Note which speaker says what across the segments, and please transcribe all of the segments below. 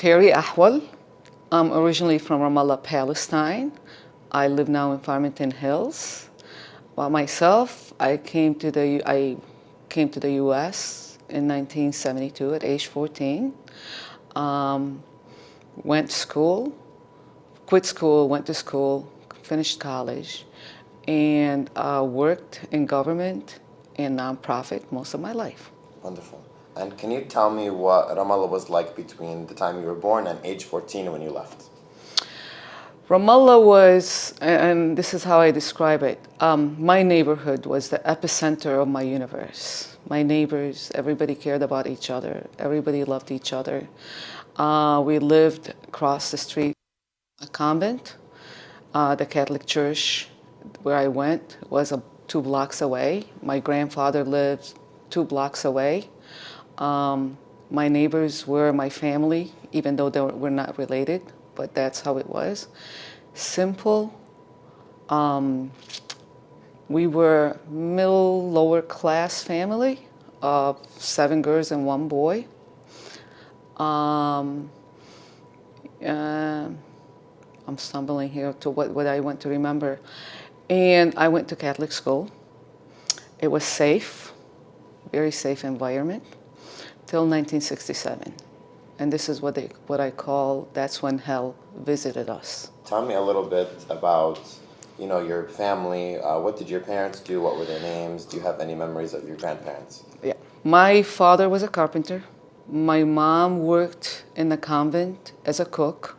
Speaker 1: Terry Ahwal. I'm originally from Ramallah, Palestine. I live now in Farmington Hills. By myself, I came to the U.S. in 1972 at age 14. Went to school, quit school, went to school, finished college, and worked in government and nonprofit most of my life.
Speaker 2: Wonderful. And can you tell me what Ramallah was like between the time you were born and age 14 when you left?
Speaker 1: Ramallah was, and this is how I describe it, my neighborhood was the epicenter of my universe. My neighbors, everybody cared about each other. Everybody loved each other. We lived across the street, a convent. The Catholic church where I went was 2 blocks away. My grandfather lived 2 blocks away. My neighbors were my family, even though we're not related, but that's how it was. Simple. We were middle, lower class family of 7 girls and 1 boy. I'm stumbling here to what I want to remember. And I went to Catholic school. It was safe, very safe environment, till 1967. And this is what I call, that's when hell visited us.
Speaker 2: Tell me a little bit about, your family. What did your parents do? What were their names? Do you have any memories of your grandparents?
Speaker 1: Yeah. My father was a carpenter. My mom worked in the convent as a cook.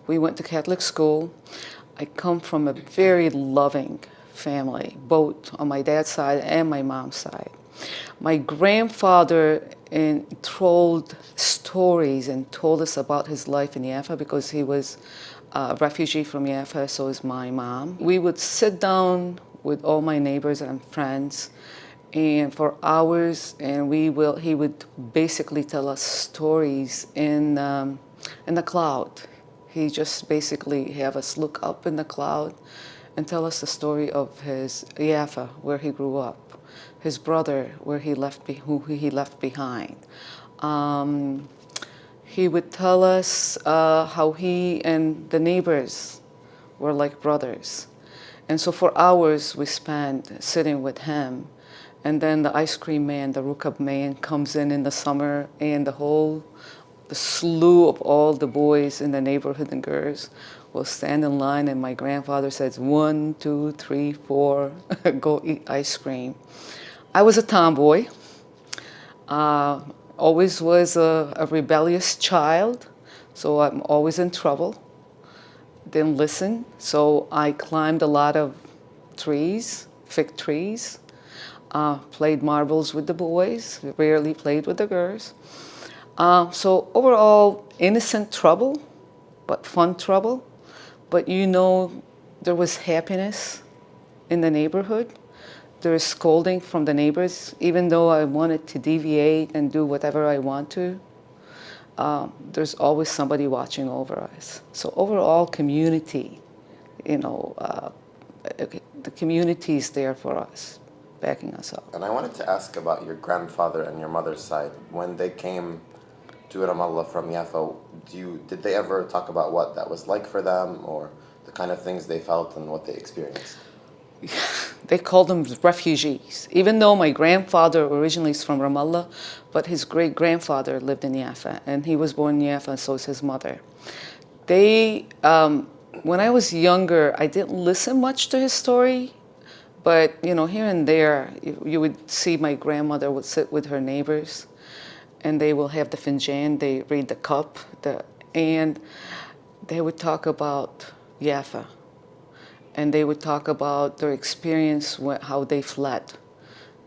Speaker 1: We went to Catholic school. I come from a very loving family, both on my dad's side and my mom's side. My grandfather told stories and told us about his life in Jaffa because he was a refugee from Jaffa, so is my mom. We would sit down with all my neighbors and friends and for hours, and he would basically tell us stories in the cloud. He just basically have us look up in the cloud and tell us the story of his Jaffa, where he grew up, his brother, who he left behind. He would tell us how he and the neighbors were like brothers. And so for hours we spent sitting with him. And then the ice cream man, the rukab man, comes in the summer, and the slew of all the boys in the neighborhood and girls will stand in line, and my grandfather says, 1, 2, 3, 4, go eat ice cream. I was a tomboy. Always was a rebellious child, so I'm always in trouble. Didn't listen, so I climbed a lot of trees, fig trees, played marbles with the boys, rarely played with the girls. So overall, innocent trouble, but fun trouble. But there was happiness in the neighborhood. There was scolding from the neighbors, even though I wanted to deviate and do whatever I want to. There's always somebody watching over us. So overall, community, the community is there for us, backing us up.
Speaker 2: And I wanted to ask about your grandfather and your mother's side. When they came to Ramallah from Jaffa, did they ever talk about what that was like for them, or the kind of things they felt and what they experienced?
Speaker 1: They called them refugees, even though my grandfather originally is from Ramallah, but his great-grandfather lived in Jaffa, and he was born in Jaffa, and so is his mother. When I was younger, I didn't listen much to his story, but here and there, you would see my grandmother would sit with her neighbors, and they will have the finjan, they read the cup, and they would talk about Jaffa. And they would talk about their experience, how they fled.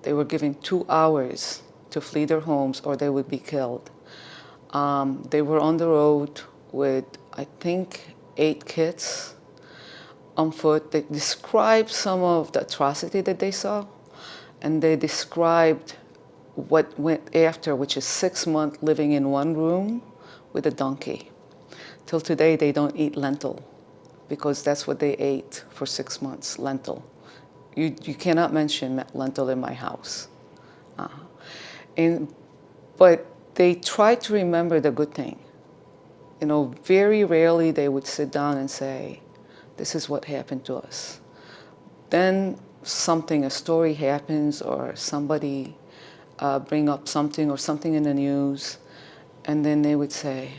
Speaker 1: They were given 2 hours to flee their homes or they would be killed. They were on the road with, I think, 8 kids on foot. They described some of the atrocity that they saw, and they described what went after, which is 6 months living in one room with a donkey. Till today, they don't eat lentil, because that's what they ate for 6 months, lentil. You cannot mention lentil in my house. But they try to remember the good thing. very rarely they would sit down and say, this is what happened to us. Then a story happens, or somebody bring up something or something in the news, and then they would say,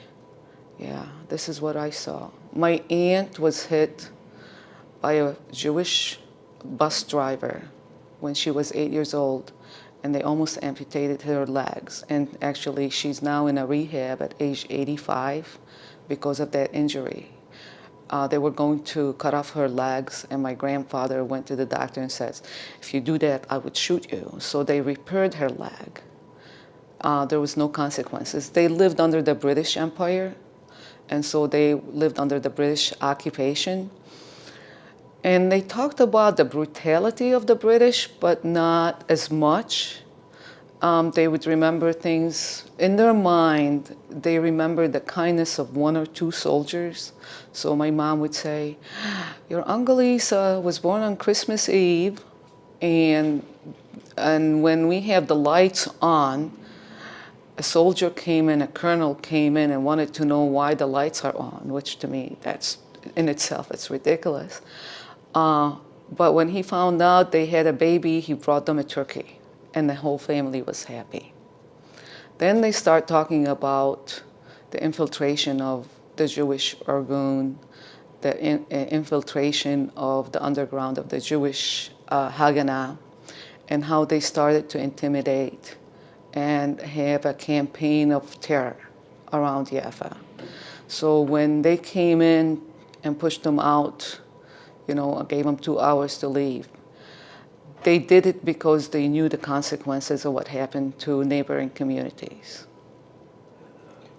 Speaker 1: yeah, this is what I saw. My aunt was hit by a Jewish bus driver when she was 8 years old, and they almost amputated her legs. And actually, she's now in a rehab at age 85 because of that injury. They were going to cut off her legs, and my grandfather went to the doctor and says, if you do that, I would shoot you. So they repaired her leg. There was no consequences. They lived under the British Empire, and so they lived under the British occupation. And they talked about the brutality of the British, but not as much. They would remember things in their mind. They remembered the kindness of one or two soldiers. So my mom would say, your Uncle Lisa was born on Christmas Eve, and when we have the lights on, a soldier came in, a colonel came in and wanted to know why the lights are on, which to me, that's in itself, it's ridiculous. But when he found out they had a baby, he brought them a turkey, and the whole family was happy. Then they start talking about the infiltration of the Jewish Irgun, the infiltration of the underground of the Jewish Haganah, and how they started to intimidate and have a campaign of terror around Jaffa. So when they came in and pushed them out, gave them 2 hours to leave, they did it because they knew the consequences of what happened to neighboring communities.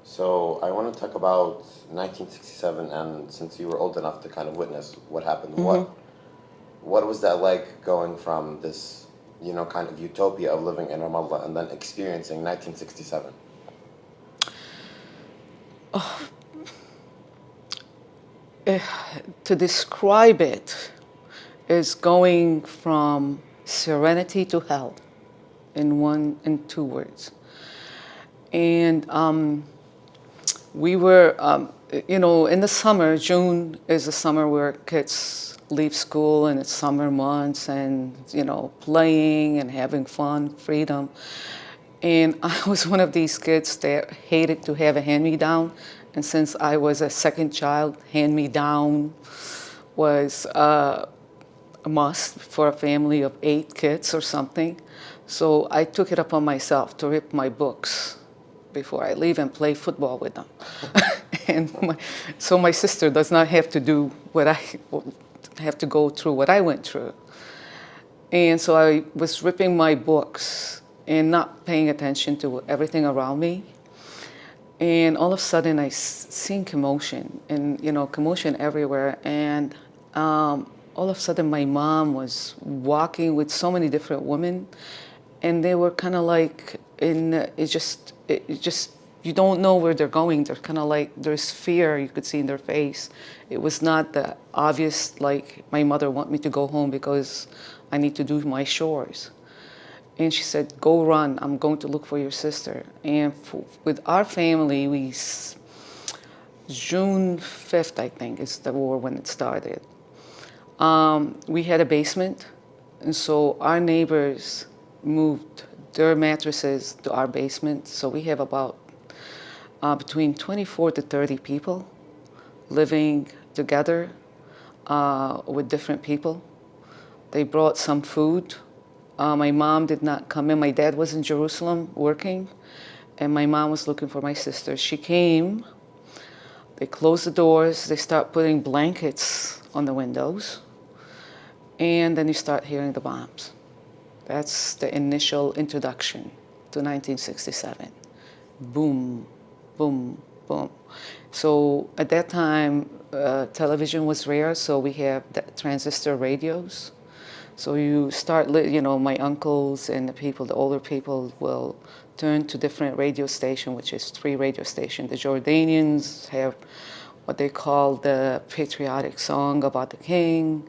Speaker 2: So I want to talk about 1967, and since you were old enough to kind of witness what happened, what was that like, going from this, kind of utopia of living in Ramallah and then experiencing 1967?
Speaker 1: To describe it is going from serenity to hell in 2 words. And we were, in the summer, June is the summer where kids leave school, and it's summer months, and, playing and having fun, freedom. And I was one of these kids that hated to have a hand-me-down. And since I was a second child, hand-me-down was a must for a family of 8 kids or something. So I took it upon myself to rip my books before I leave and play football with them. And so my sister does not have to do have to go through what I went through. And so I was ripping my books and not paying attention to everything around me. And all of a sudden I seen commotion, and commotion everywhere. And all of a sudden my mom was walking with so many different women, and they were kind of like you don't know where they're going. They're kind of like, there's fear you could see in their face. It was not the obvious, like, my mother want me to go home because I need to do my chores. And she said, go run, I'm going to look for your sister. And with our family, June 5th, I think, is the war when it started. We had a basement, and so our neighbors moved their mattresses to our basement. So we have about between 24 to 30 people living together with different people. They brought some food. My mom did not come in. My dad was in Jerusalem working, and my mom was looking for my sister. She came, they closed the doors, they start putting blankets on the windows, and then you start hearing the bombs. That's the initial introduction to 1967. Boom, boom, boom. So at that time, television was rare, so we have the transistor radios. So you start, my uncles and the older people will turn to different radio station, which is 3 radio stations. The Jordanians have what they call the patriotic song about the king.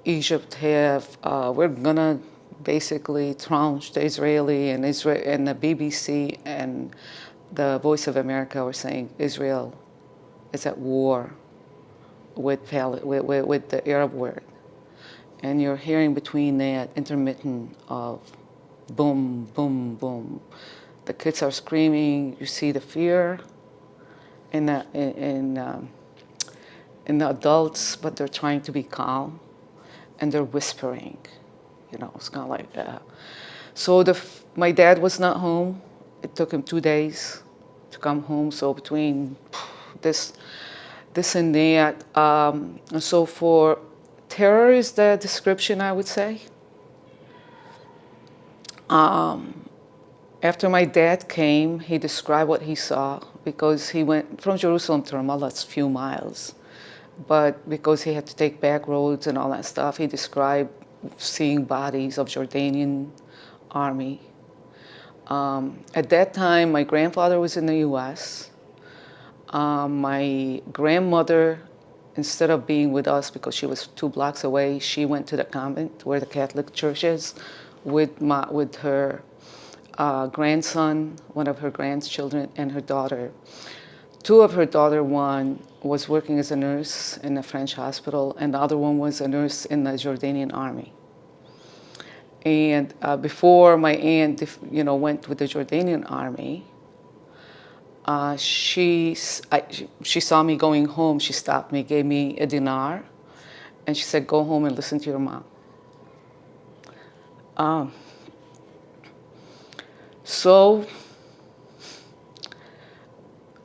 Speaker 1: Egypt have, we're gonna basically trounce the Israeli, and the BBC and the Voice of America were saying Israel is at war with the Arab world. And you're hearing between that intermittent of boom, boom, boom. The kids are screaming. You see the fear in the adults, but they're trying to be calm, and they're whispering. It's kind of like that. So my dad was not home. It took him 2 days to come home. So between this and that, so for terror is the description, I would say. After my dad came, he described what he saw, because he went from Jerusalem to Ramallah, it's a few miles. But because he had to take back roads and all that stuff, he described seeing bodies of Jordanian army. At that time, my grandfather was in the U.S. My grandmother, instead of being with us because she was 2 blocks away, she went to the convent where the Catholic church is with her grandson, one of her grandchildren, and her daughter. 2 of her daughter, one was working as a nurse in a French hospital, and the other one was a nurse in the Jordanian army. And before my aunt, went with the Jordanian army, she saw me going home. She stopped me, gave me a dinar, and she said, "Go home and listen to your mom." So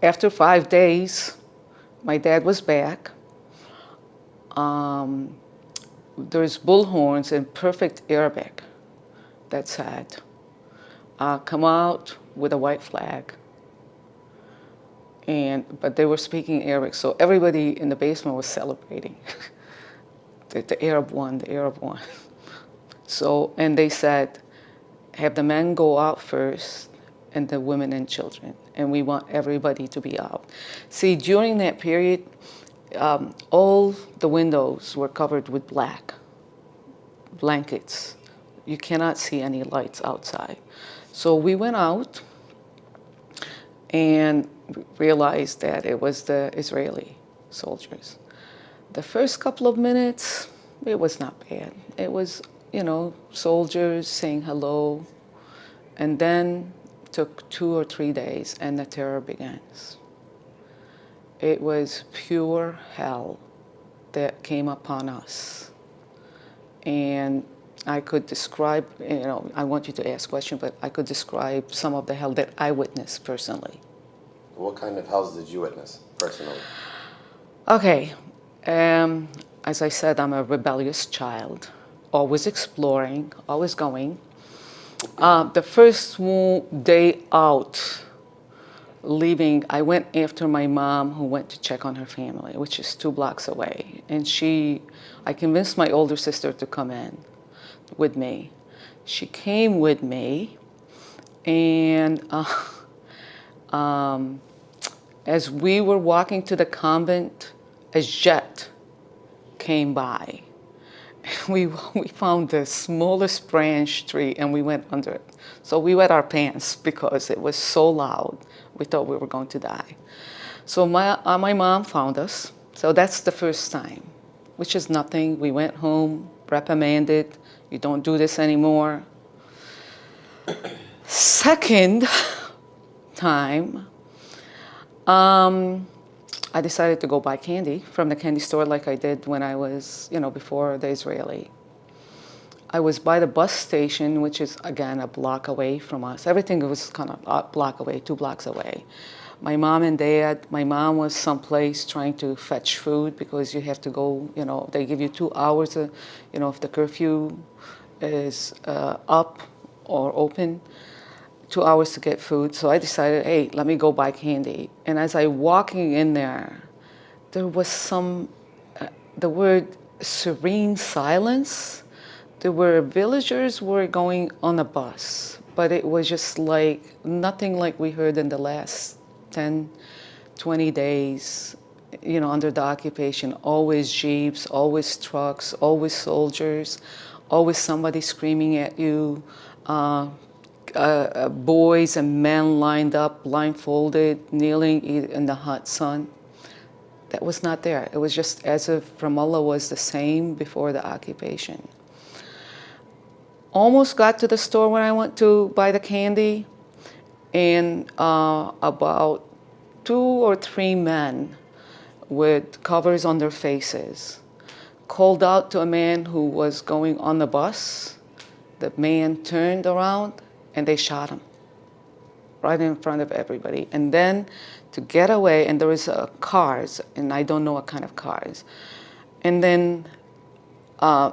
Speaker 1: after 5 days, my dad was back. There's bullhorns in perfect Arabic that said, "Come out with a white flag." But they were speaking Arabic, so everybody in the basement was celebrating. the Arab won, the Arab won. So, and they said, have the men go out first, and the women and children, and we want everybody to be out. See, during that period, all the windows were covered with black blankets. You cannot see any lights outside. So we went out and realized that it was the Israeli soldiers. The first couple of minutes, it was not bad. It was, soldiers saying hello, and then took 2 or 3 days, and the terror begins. It was pure hell that came upon us. And I could describe, I want you to ask questions, but I could describe some of the hell that I witnessed personally.
Speaker 2: What kind of hells did you witness personally?
Speaker 1: Okay, as I said, I'm a rebellious child, always exploring, always going. The first day out, leaving, I went after my mom, who went to check on her family, which is 2 blocks away. And I convinced my older sister to come in with me. She came with me, and as we were walking to the convent, a jet came by. We found the smallest branch tree, and we went under it. So we wet our pants because it was so loud. We thought we were going to die. So my mom found us. So that's the first time, which is nothing. We went home, reprimanded. You don't do this anymore. Second time, I decided to go buy candy from the candy store like I did when I was, before the Israeli. I was by the bus station, which is, again, a block away from us. Everything was kind of a block away, 2 blocks away. My mom and dad, my mom was someplace trying to fetch food because you have to go, they give you 2 hours, if the curfew is up or open, 2 hours to get food. So I decided, hey, let me go buy candy. And as I walking in there was the word serene silence. There were villagers were going on a bus, but it was just like nothing like we heard in the last 10, 20 days, under the occupation. Always jeeps, always trucks, always soldiers, always somebody screaming at you. Boys and men lined up, blindfolded, kneeling in the hot sun. that was not there. It was just as if Ramallah was the same before the occupation. Almost got to the store when I went to buy the candy, and about 2 or 3 men with covers on their faces called out to a man who was going on the bus. The man turned around and they shot him right in front of everybody. And then to get away, and there was cars, and I don't know what kind of cars. And then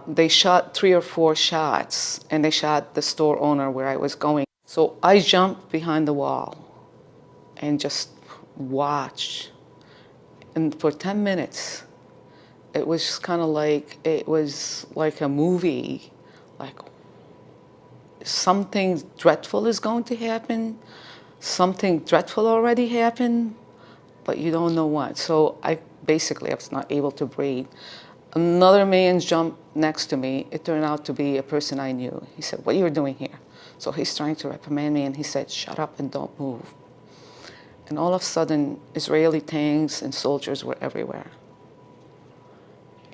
Speaker 1: they shot 3 or 4 shots, and they shot the store owner where I was going. So I jumped behind the wall and just watched. And for 10 minutes, it was just kind of like, it was like a movie, like something dreadful is going to happen, something dreadful already happened, but you don't know what. So I was not able to breathe. Another man jumped next to me. It turned out to be a person I knew. He said, "What are you doing here?" So he's trying to reprimand me, and he said, "Shut up and don't move." And all of a sudden, Israeli tanks and soldiers were everywhere.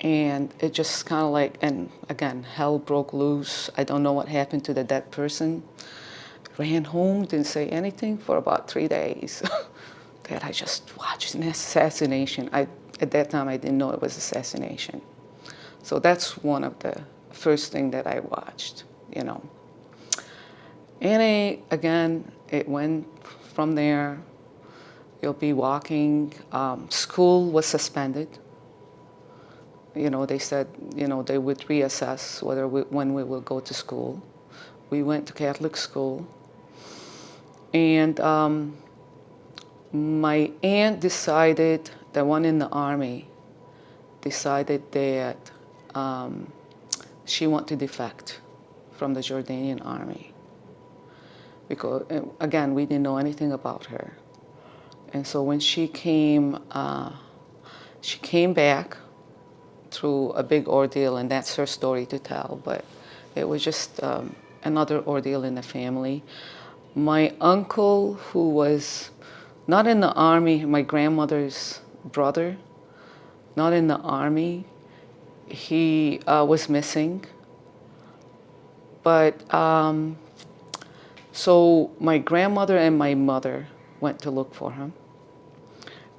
Speaker 1: And it just kind of like, and again, hell broke loose. I don't know what happened to the dead person. Ran home, didn't say anything for about 3 days. That I just watched an assassination. At that time, I didn't know it was assassination. So that's one of the first thing that I watched, you know. And again, it went from there. You'll be walking. School was suspended. You know, they said, you know, they would reassess when we will go to school. We went to Catholic school. And my aunt decided, the one in the army, decided that she wanted to defect from the Jordanian army. Because, again, we didn't know anything about her. And so when she came back through a big ordeal, and that's her story to tell, but it was just another ordeal in the family. My uncle, who was not in the army, my grandmother's brother, not in the army, he was missing. But so my grandmother and my mother went to look for him.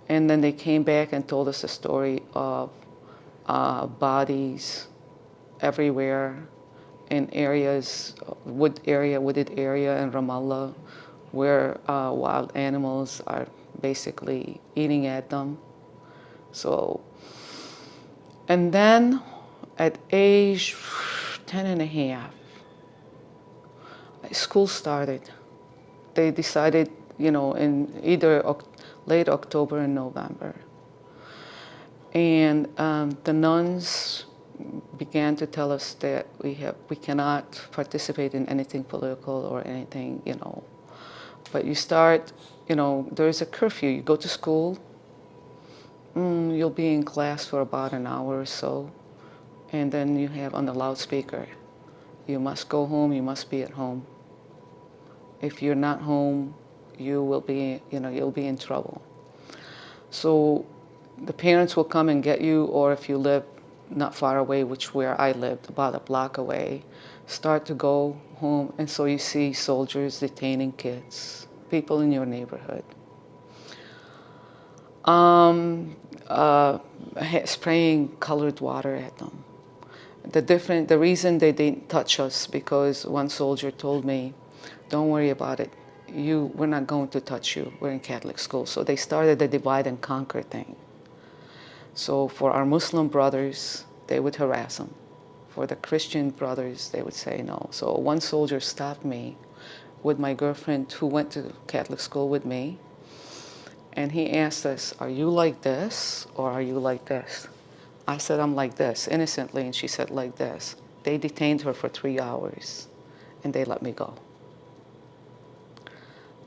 Speaker 1: And then they came back and told us a story of bodies everywhere in areas, wooded area in Ramallah, where wild animals are basically eating at them. So, and then at age 10 and a half, school started. They decided, you know, in either late October and November. And the nuns began to tell us that we cannot participate in anything political or anything, you know. But you start, you know, there's a curfew. You go to school, you'll be in class for about an hour or so, and then you have on the loudspeaker, you must go home, you must be at home. If you're not home, you will be, you know, you'll be in trouble. So the parents will come and get you, or if you live not far away, which where I lived, about a block away, start to go home, and so you see soldiers detaining kids, people in your neighborhood. Spraying colored water at them. The reason they didn't touch us, because one soldier told me, "Don't worry about it. We're not going to touch you. We're in Catholic school." So they started the divide and conquer thing. So for our Muslim brothers, they would harass them. For the Christian brothers, they would say no. So one soldier stopped me with my girlfriend who went to Catholic school with me, and he asked us, "Are you like this or are you like this?" I said, "I'm like this," innocently, and she said, "Like this." They detained her for 3 hours, and they let me go.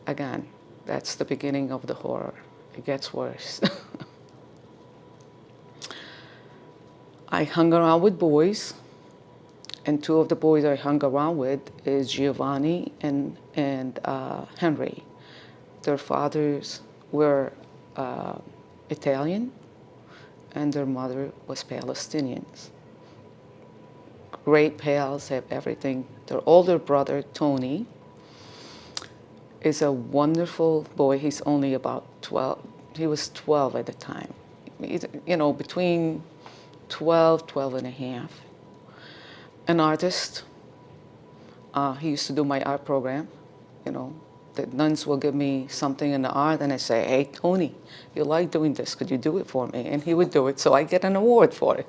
Speaker 1: Again, that's the beginning of the horror. It gets worse. I hung around with boys, and 2 of the boys I hung around with is Giovanni and Henry. Their fathers were Italian, and their mother was Palestinians. Great pals, have everything. Their older brother, Tony, is a wonderful boy. He's only about 12. He was 12 at the time. You know, between 12, 12 and a half. An artist. He used to do my art program. You know, the nuns will give me something in the art, and I say, "Hey, Tony, you like doing this? Could you do it for me?" And he would do it, so I get an award for it.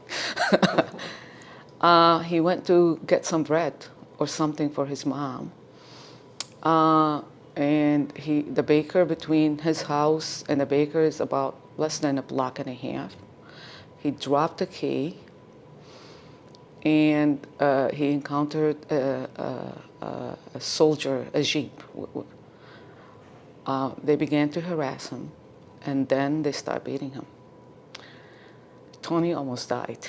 Speaker 1: He went to get some bread or something for his mom. And the baker, between his house and the baker is about less than a block and a half. He dropped the key, and he encountered a soldier, a jeep. They began to harass him, and then they start beating him. Tony almost died.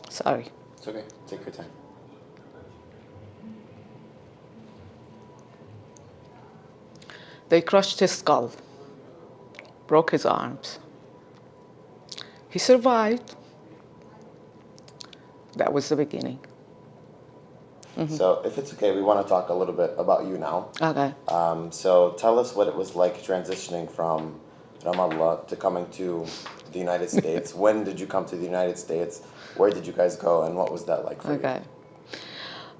Speaker 1: Sorry.
Speaker 2: It's okay. Take your time.
Speaker 1: They crushed his skull, broke his arms. He survived. That was the beginning.
Speaker 2: So if it's okay, we want to talk a little bit about you now.
Speaker 1: Okay.
Speaker 2: So tell us what it was like transitioning from Ramallah to coming to the United States. When did you come to the United States? Where did you guys go, and what was that like for you?
Speaker 1: Okay.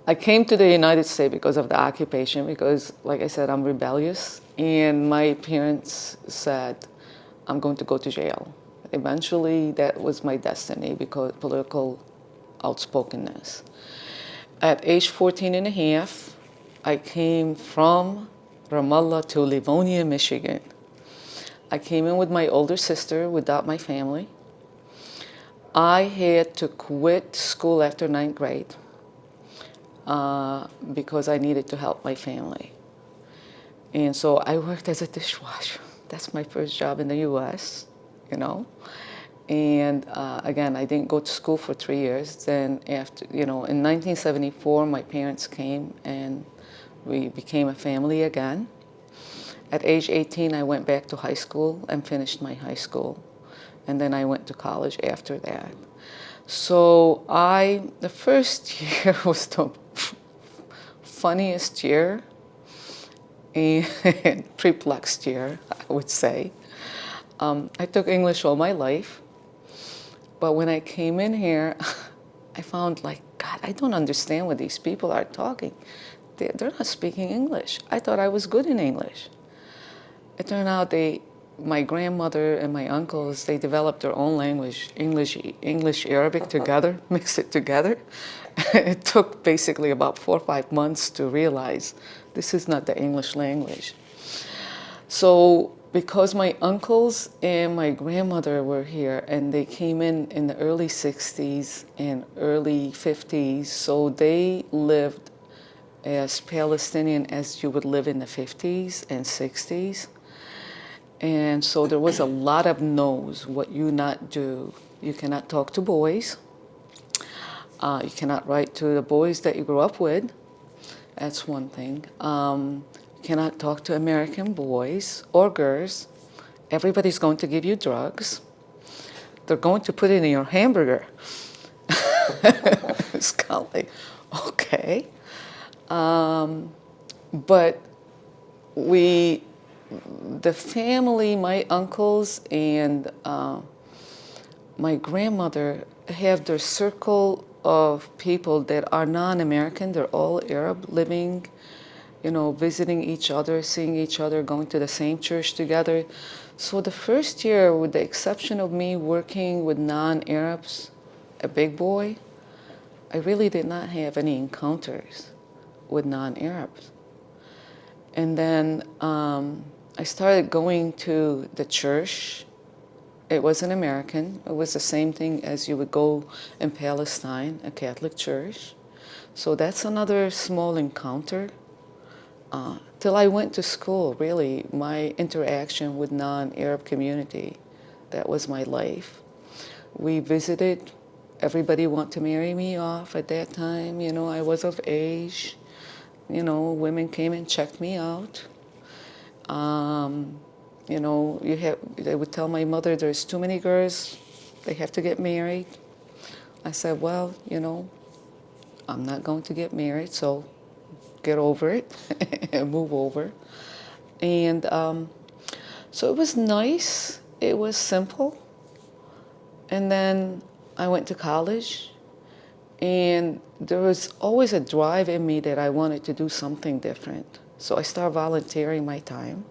Speaker 1: I came to the United States because of the occupation, because, like I said, I'm rebellious, and my parents said, I'm going to go to jail. Eventually, that was my destiny because political outspokenness. At age 14 and a half, I came from Ramallah to Livonia, Michigan. I came in with my older sister without my family. I had to quit school after 9th grade because I needed to help my family. And so I worked as a dishwasher. That's my first job in the U.S., you know. And again, I didn't go to school for 3 years. Then after, you know, in 1974, my parents came and we became a family again. At age 18, I went back to high school and finished my high school. And then I went to college after that. So the first year was the funniest year and perplexed year, I would say. I took English all my life. But when I came in here, I found, like, God, I don't understand what these people are talking. They're not speaking English. I thought I was good in English. It turned out my grandmother and my uncles, they developed their own language, English, Arabic together, mixed it together. It took basically about 4 or 5 months to realize this is not the English language. So because my uncles and my grandmother were here, and they came in the early 60s and early 50s, so they lived as Palestinian as you would live in the 50s and 60s. And so there was a lot of no's, what you not do. You cannot talk to boys. You cannot write to the boys that you grew up with. That's one thing. You cannot talk to American boys or girls. Everybody's going to give you drugs. They're going to put it in your hamburger. It's kind of like, okay. But the family, my uncles and my grandmother have their circle of people that are non-American. They're all Arab, living, you know, visiting each other, seeing each other, going to the same church together. So the first year, with the exception of me working with non-Arabs, a big boy, I really did not have any encounters with non-Arabs. And then I started going to the church. It wasn't American. It was the same thing as you would go in Palestine, a Catholic church. So that's another small encounter. Till I went to school, really, my interaction with non-Arab community, that was my life. We visited. Everybody wanted to marry me off at that time. You know, I was of age. You know, women came and checked me out. You know, they would tell my mother, there's too many girls, they have to get married. I said, well, you know, I'm not going to get married, so get over it and move over. And so it was nice, it was simple. And then I went to college, and there was always a drive in me that I wanted to do something different. So I started volunteering my time.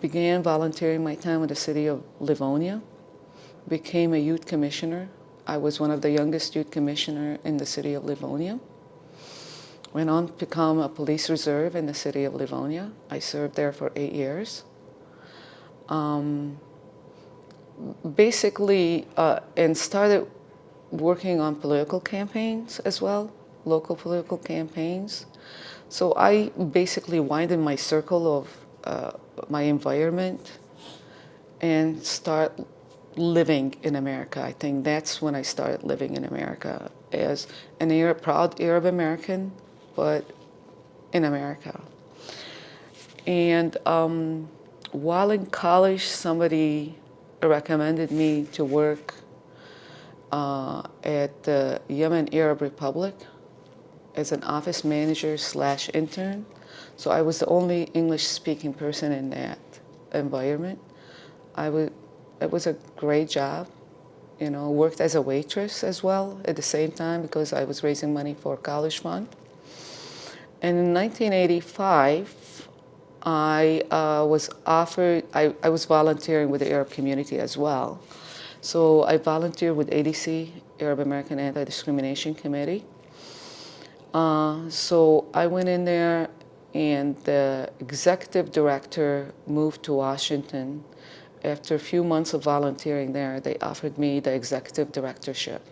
Speaker 1: Began volunteering my time with the city of Livonia. Became a youth commissioner. I was one of the youngest youth commissioner in the city of Livonia. Went on to become a police reserve in the city of Livonia. I served there for 8 years. Basically, and started working on political campaigns as well, local political campaigns. So I basically widened my circle of my environment and start living in America. I think that's when I started living in America as an proud Arab American, but in America. And while in college, somebody recommended me to work at the Yemen Arab Republic as an office manager / intern. So I was the only English-speaking person in that environment. It was a great job. You know, worked as a waitress as well at the same time because I was raising money for a college fund. And in 1985, I was offered, I was volunteering with the Arab community as well. So I volunteered with ADC, Arab American Anti-Discrimination Committee. So I went in there, and the executive director moved to Washington. After a few months of volunteering there, they offered me the executive directorship.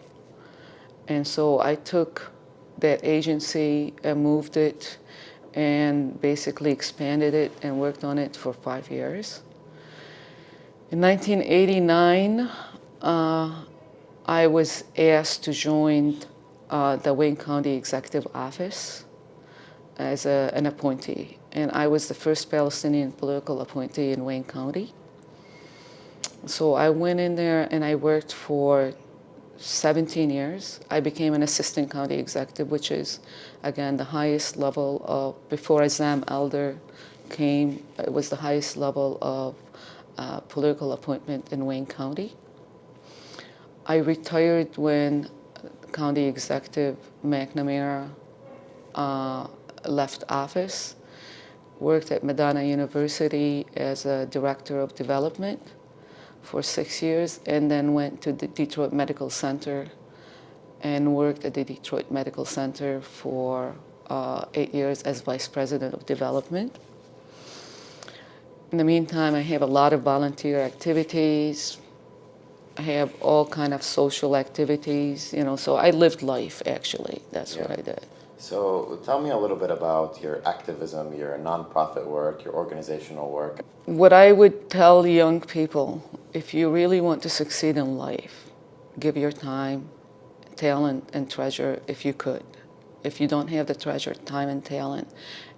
Speaker 1: And so I took that agency and moved it and basically expanded it and worked on it for 5 years. In 1989, I was asked to join the Wayne County Executive Office as an appointee. And I was the first Palestinian political appointee in Wayne County. So I went in there and I worked for 17 years. I became an assistant county executive, which is, again, the highest level of, before Azam Elder came, it was the highest level of political appointment in Wayne County. I retired when County Executive McNamara left office, worked at Madonna University as a director of development for 6 years, and then went to the Detroit Medical Center and worked at the Detroit Medical Center for 8 years as vice president of development. In the meantime, I have a lot of volunteer activities. I have all kind of social activities, you know, so I lived life, actually. That's what I did.
Speaker 2: So tell me a little bit about your activism, your nonprofit work, your organizational work.
Speaker 1: What I would tell young people, if you really want to succeed in life, give your time, talent, and treasure if you could. If you don't have the treasure, time, and talent,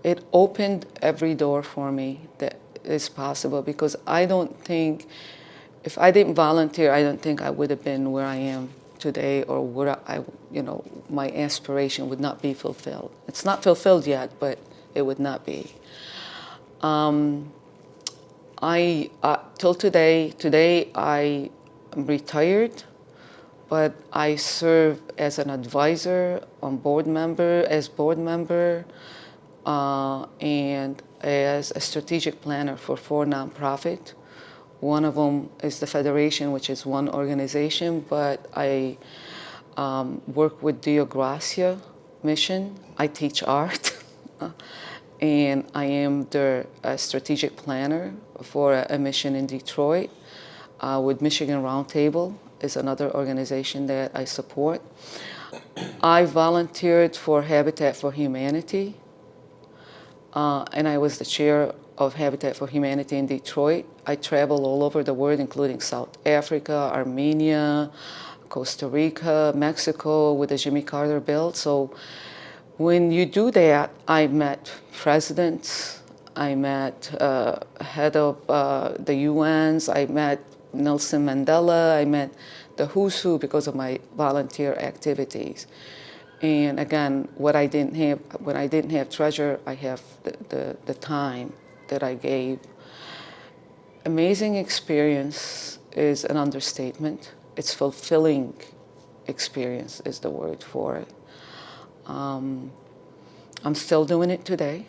Speaker 1: it opened every door for me that is possible, because I don't think, if I didn't volunteer, I don't think I would have been where I am today, or where my aspiration would not be fulfilled. It's not fulfilled yet, but it would not be. Till today I am retired, but I serve as an advisor, board member, and as a strategic planner for 4 nonprofits. One of them is the Federation, which is one organization, but I work with Dio Gracia Mission. I teach art, and I am the strategic planner for a mission in Detroit with Michigan Roundtable is another organization that I support. I volunteered for Habitat for Humanity, and I was the chair of Habitat for Humanity in Detroit. I travel all over the world, including South Africa, Armenia, Costa Rica, Mexico, with the Jimmy Carter bill. So when you do that, I met presidents, I met head of the UNs, I met Nelson Mandela, I met the who's who because of my volunteer activities. And again, when I didn't have treasure, I have the time that I gave. Amazing experience is an understatement. It's fulfilling experience is the word for it. I'm still doing it today,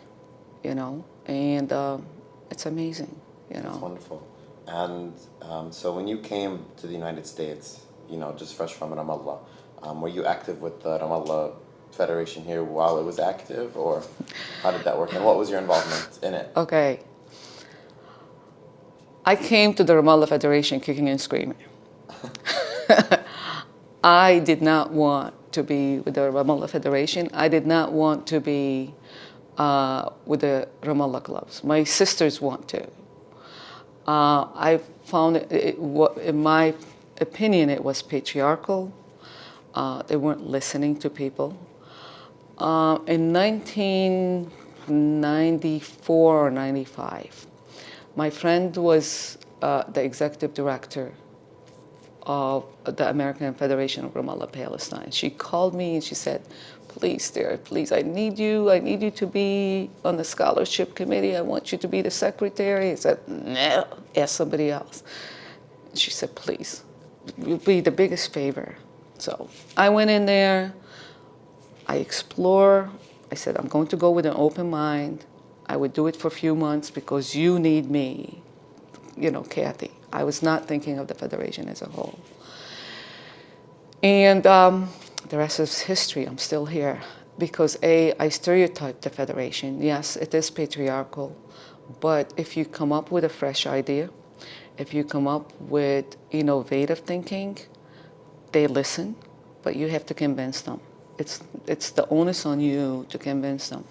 Speaker 1: and it's amazing,
Speaker 2: That's wonderful. And so when you came to the United States, just fresh from Ramallah, were you active with the Ramallah Federation here while it was active, or how did that work? And what was your involvement in it?
Speaker 1: Okay. I came to the Ramallah Federation kicking and screaming. I did not want to be with the Ramallah Federation. I did not want to be with the Ramallah clubs. My sisters want to. I found in my opinion, it was patriarchal. They weren't listening to people. In 1994 or 95, my friend was the executive director of the American Federation of Ramallah, Palestine. She called me and she said, please, dear, please, I need you to be on the scholarship committee. I want you to be the secretary. I said, no, ask somebody else. She said, please, you'll be the biggest favor. So I went in there, I explore. I said, I'm going to go with an open mind. I would do it for a few months because you need me, Kathy. I was not thinking of the Federation as a whole. And the rest is history. I'm still here because I stereotyped the Federation. Yes, it is patriarchal, but if you come up with a fresh idea, if you come up with innovative thinking, they listen, but you have to convince them. It's the onus on you to convince them.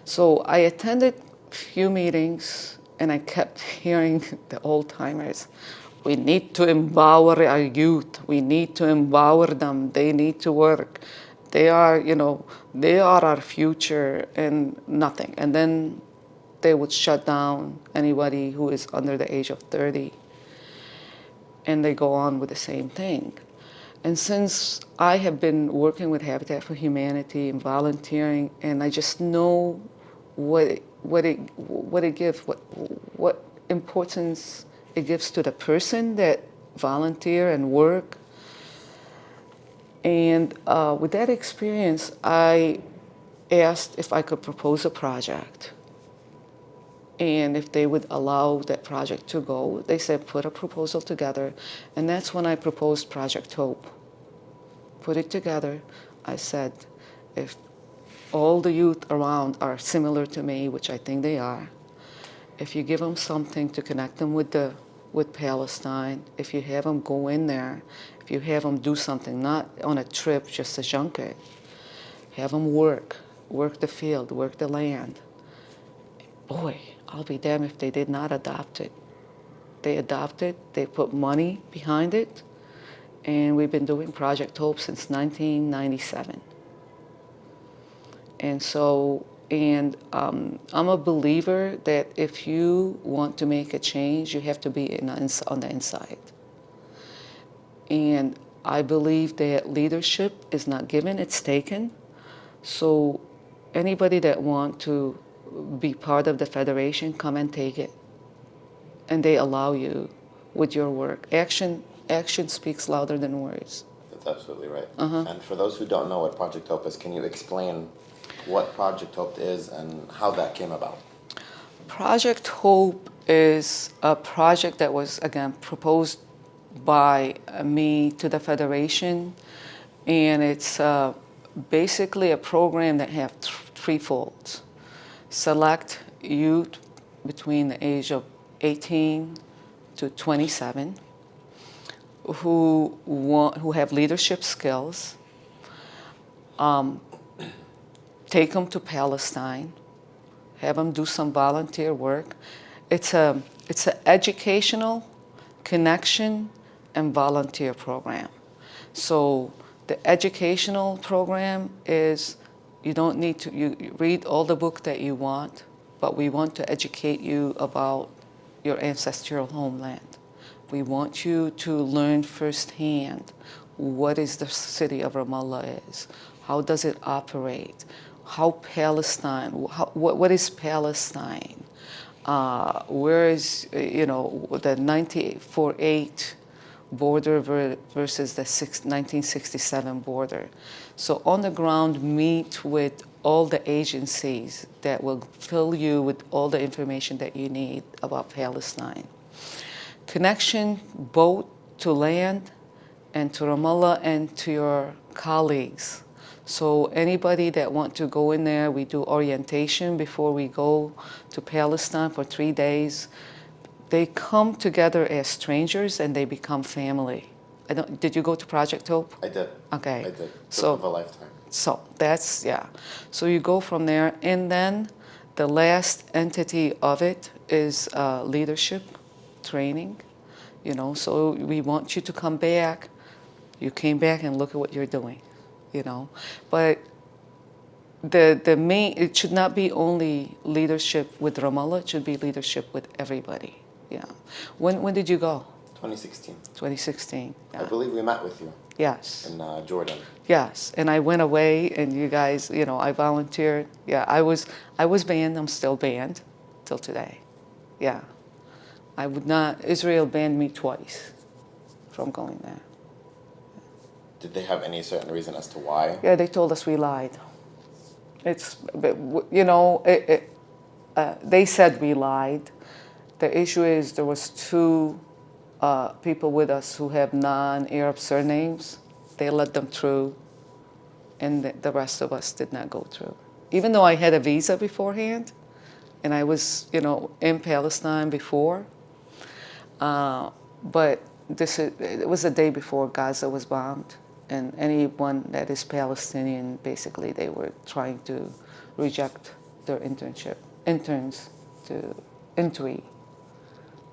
Speaker 1: So I attended a few meetings, and I kept hearing the old timers. We need to empower our youth. We need to empower them. They need to work. They are our future, and nothing. And then they would shut down anybody who is under the age of 30, and they go on with the same thing. And since I have been working with Habitat for Humanity and volunteering, and I just know what it gives, what importance it gives to the person that volunteer and work. And with that experience, I asked if I could propose a project. And if they would allow that project to go, they said, put a proposal together. And that's when I proposed Project Hope. Put it together. I said, if all the youth around are similar to me, which I think they are, if you give them something to connect them with Palestine, if you have them go in there, if you have them do something, not on a trip, just a junket, have them work the field, work the land. Boy, I'll be damned if they did not adopt it. They adopted, they put money behind it, and we've been doing Project Hope since 1997. And so, I'm a believer that if you want to make a change, you have to be on the inside. And I believe that leadership is not given, it's taken. So anybody that wants to be part of the Federation, come and take it. And they allow you with your work. Action speaks louder than words.
Speaker 2: That's absolutely right. And for those who don't know what Project Hope is, can you explain what Project Hope is and how that came about?
Speaker 1: Project Hope is a project that was, again, proposed by me to the Federation. And it's basically a program that has threefold. Select youth between the age of 18 to 27 who have leadership skills, take them to Palestine, have them do some volunteer work. It's an educational, connection, and volunteer program. So the educational program is you don't need to you read all the book that you want, but we want to educate you about your ancestral homeland. We want you to learn firsthand what is the city of Ramallah is, how does it operate, how Palestine, what is Palestine, where is, the 1948 border versus the 1967 border. So on the ground, meet with all the agencies that will fill you with all the information that you need about Palestine. Connection both to land and to Ramallah and to your colleagues. So anybody that want to go in there, we do orientation before we go to Palestine for 3 days. They come together as strangers and they become family. Did you go to Project Hope?
Speaker 2: I did.
Speaker 1: Okay.
Speaker 2: I did.
Speaker 1: So
Speaker 2: of a lifetime.
Speaker 1: So that's, yeah. So you go from there, and then the last entity of it is leadership training. So we want you to come back. You came back and look at what you're doing, But the main, it should not be only leadership with Ramallah, it should be leadership with everybody. Yeah. When did you go?
Speaker 2: 2016.
Speaker 1: 2016. Yeah.
Speaker 2: I believe we met with you.
Speaker 1: Yes.
Speaker 2: In Jordan.
Speaker 1: Yes, and I went away, and you guys, I volunteered. Yeah, I was banned. I'm still banned till today. Yeah, I would not. Israel banned me twice from going there.
Speaker 2: Did they have any certain reason as to why?
Speaker 1: Yeah, they told us we lied. They said we lied. The issue is there was two people with us who have non-Arab surnames. They let them through, and the rest of us did not go through. Even though I had a visa beforehand, and I was, in Palestine before, but it was the day before Gaza was bombed, and anyone that is Palestinian, basically, they were trying to reject their interns to entry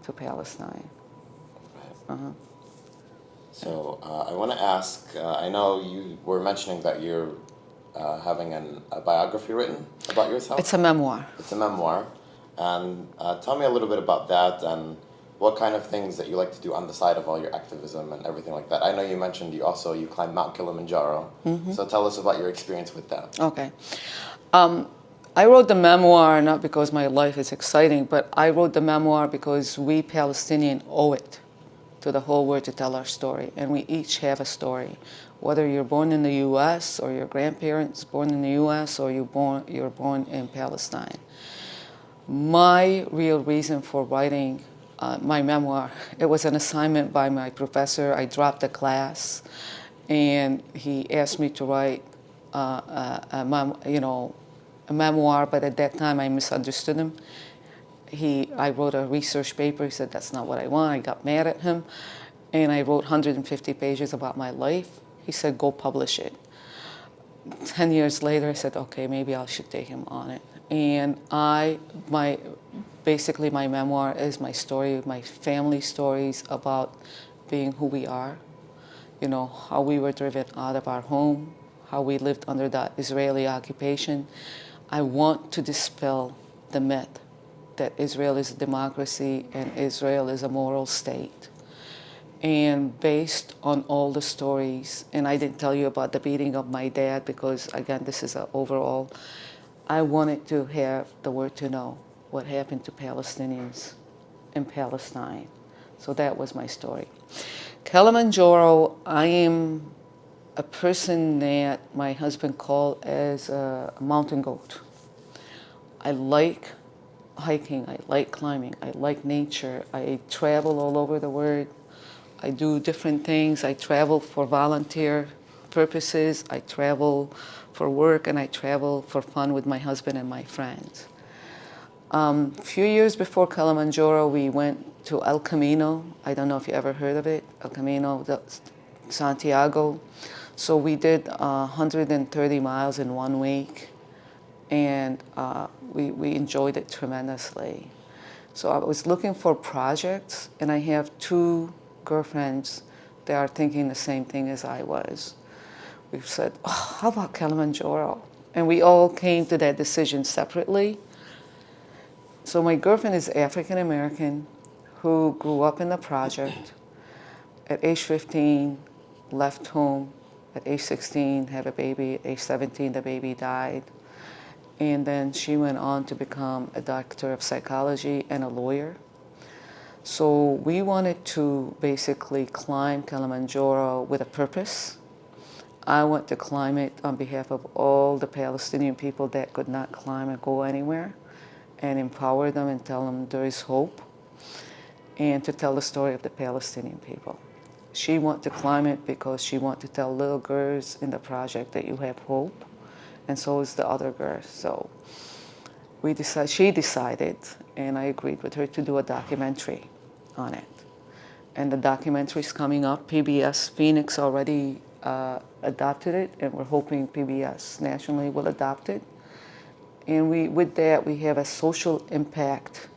Speaker 1: to Palestine. Uh-huh.
Speaker 2: So I want to ask, I know you were mentioning that you're having a biography written about yourself.
Speaker 1: It's a memoir.
Speaker 2: It's a memoir. And tell me a little bit about that and what kind of things that you like to do on the side of all your activism and everything like that. I know you mentioned you climbed Mount Kilimanjaro. Mm-hmm. So tell us about your experience with that.
Speaker 1: Okay. I wrote the memoir not because my life is exciting, but I wrote the memoir because we Palestinians owe it to the whole world to tell our story, and we each have a story. Whether you're born in the U.S. or your grandparents born in the U.S. or you're born in Palestine. My real reason for writing my memoir, it was an assignment by my professor. I dropped a class, and he asked me to write a memoir, but at that time I misunderstood him. I wrote a research paper. He said, that's not what I want. I got mad at him. And I wrote 150 pages about my life. He said, go publish it. 10 years later, I said, okay, maybe I should take him on it. And basically my memoir is my story, my family stories about being who we are. How we were driven out of our home, how we lived under the Israeli occupation. I want to dispel the myth that Israel is a democracy and Israel is a moral state. And based on all the stories, and I didn't tell you about the beating of my dad because, again, this is an overall, I wanted to have the world to know what happened to Palestinians in Palestine. So that was my story. Kilimanjaro, I am a person that my husband called as a mountain goat. I like hiking, I like climbing, I like nature. I travel all over the world. I do different things. I travel for volunteer purposes. I travel for work, and I travel for fun with my husband and my friends. A few years before Kilimanjaro, we went to El Camino. I don't know if you ever heard of it. El Camino, Santiago. So we did 130 miles in 1 week. and we enjoyed it tremendously. So I was looking for projects, and I have two girlfriends that are thinking the same thing as I was. We said, oh, how about Kilimanjaro? And we all came to that decision separately. So my girlfriend is African American who grew up in the project. At age 15, left home. At age 16, had a baby. At age 17, the baby died. And then she went on to become a doctor of psychology and a lawyer. So we wanted to basically climb Kilimanjaro with a purpose. I want to climb it on behalf of all the Palestinian people that could not climb and go anywhere, and empower them and tell them there is hope, and to tell the story of the Palestinian people. She wants to climb it because she wants to tell little girls in the project that you have hope, and so is the other girls. So she decided, and I agreed with her, to do a documentary on it. And the documentary is coming up. PBS Phoenix already adopted it, and we're hoping PBS nationally will adopt it. And with that, we have a social impact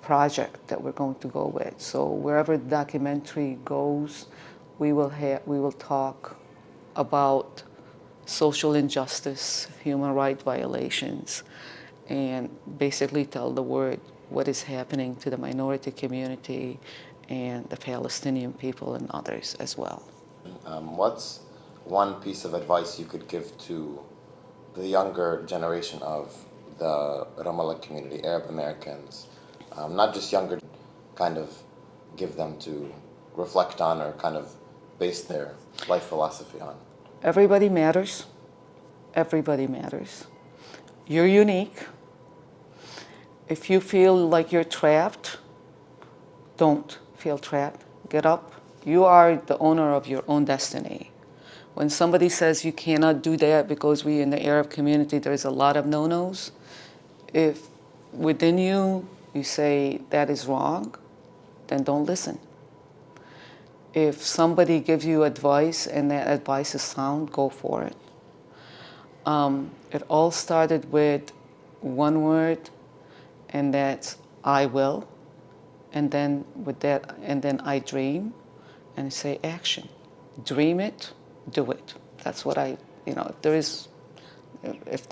Speaker 1: project that we're going to go with. So wherever the documentary goes, we will talk about social injustice, human rights violations, and basically tell the world what is happening to the minority community and the Palestinian people and others as well.
Speaker 2: What's one piece of advice you could give to the younger generation of the Ramallah community, Arab Americans, not just younger, kind of give them to reflect on or kind of base their life philosophy on?
Speaker 1: Everybody matters. Everybody matters. You're unique. If you feel like you're trapped, don't feel trapped. Get up. You are the owner of your own destiny. When somebody says you cannot do that because we in the Arab community, there's a lot of no-nos, if within you say that is wrong, then don't listen. If somebody gives you advice and that advice is sound, go for it. It all started with one word, and that's I will. And then with that, and then I dream, and say action. Dream it, do it. That's what if there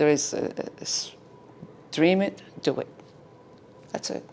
Speaker 1: is dream it, do it. That's it.